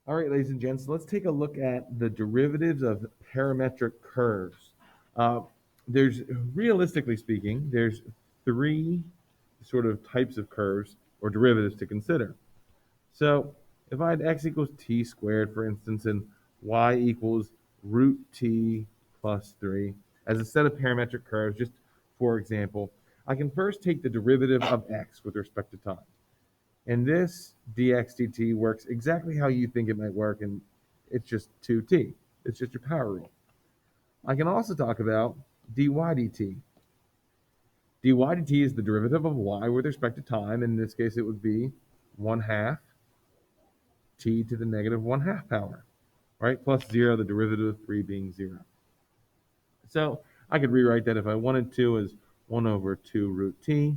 All right, ladies and gents, let's take a look at the derivatives of parametric curves. Uh, there's, realistically speaking, there's three sort of types of curves or derivatives to consider. So if I had x equals t squared, for instance, and y equals root t plus 3 as a set of parametric curves, just for example, I can first take the derivative of x with respect to time. And this dx dt works exactly how you think it might work, and it's just 2t. It's just your power rule. I can also talk about dy dt. dy dt is the derivative of y with respect to time. In this case, it would be 1 half t to the negative 1 half power, right? Plus 0, the derivative of 3 being 0. So I could rewrite that if I wanted to as 1 over 2 root t.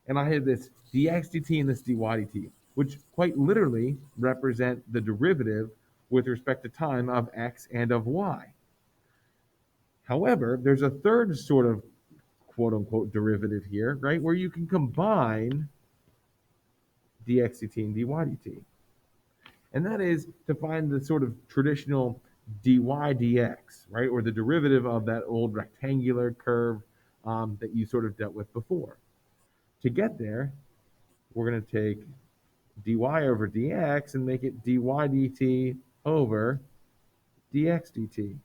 And I have this dx dt and this dy dt, which quite literally represent the derivative with respect to time of x and of y. However, there's a third sort of quote-unquote derivative here, right, where you can combine dx dt and dy dt. And that is to find the sort of traditional dy dx, right, or the derivative of that old rectangular curve that you sort of dealt with before. To get there, we're going to take dy over dx and make it dy dt over dx dt.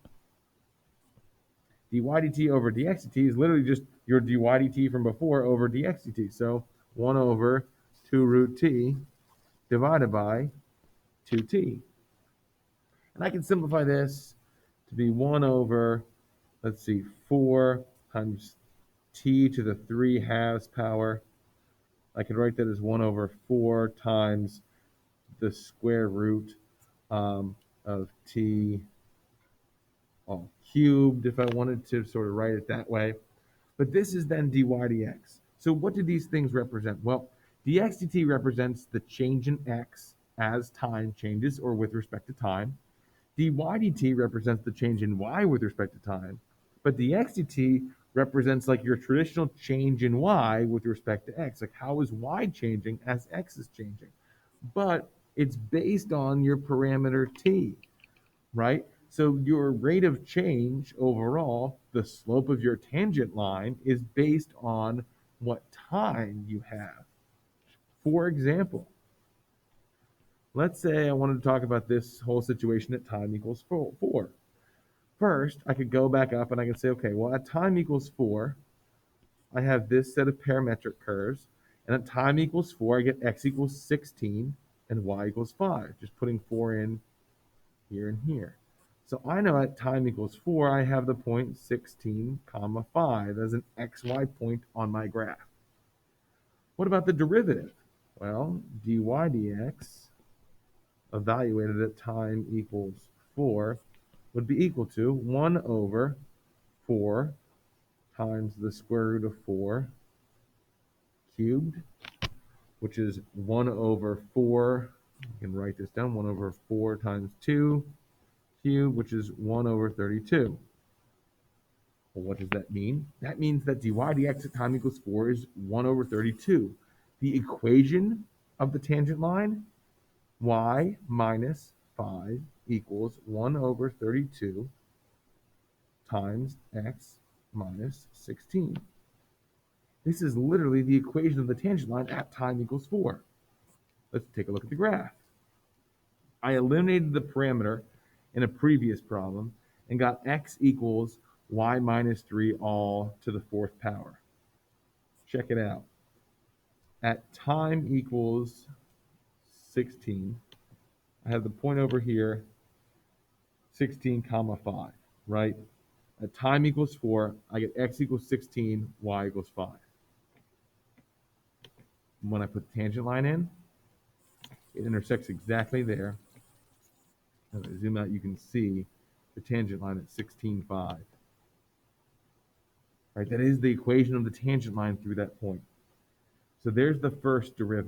dy dt over dx dt is literally just your dy dt from before over dx dt. So 1 over 2 root t divided by 2t. And I can simplify this to be 1 over, let's see, 4 times t to the 3 halves power. I could write that as 1 over 4 times the square root of t all cubed, if I wanted to sort of write it that way. But this is then dy dx. So what do these things represent? Well, dx dt represents the change in x as time changes or with respect to time. Dy dt represents the change in y with respect to time. But dx dt represents like your traditional change in y with respect to x. Like how is y changing as x is changing? But it's based on your parameter t, right? So your rate of change overall, the slope of your tangent line, is based on what time you have. For example, let's say I wanted to talk about this whole situation at time equals 4. First, I could go back up and I can say, okay, well, at time equals 4, I have this set of parametric curves. And at time equals 4, I get x equals 16 and y equals 5, just putting 4 in here and here. So I know at time equals 4, I have the point 16, comma 5 as an xy point on my graph. What about the derivative? Well, dy dx evaluated at time equals 4 would be equal to 1 over 4 times the square root of 4 cubed, which is 1 over 4. You can write this down, 1 over 4 times 2 cubed, which is 1 over 32. Well, what does that mean? That means that dy dx at time equals 4 is 1 over 32. The equation of the tangent line, y minus 5 equals 1 over 32 times x minus 16. This is literally the equation of the tangent line at time equals 4. Let's take a look at the graph. I eliminated the parameter in a previous problem and got x equals y minus 3 all to the 4th power. Check it out. At time equals 16, I have the point over here, 16 comma 5, right? At time equals 4, I get x equals 16, y equals 5. When I put the tangent line in, it intersects exactly there. If I zoom out, you can see the tangent line at 16.5. Right, that is the equation of the tangent line through that point. So there's the first derivative.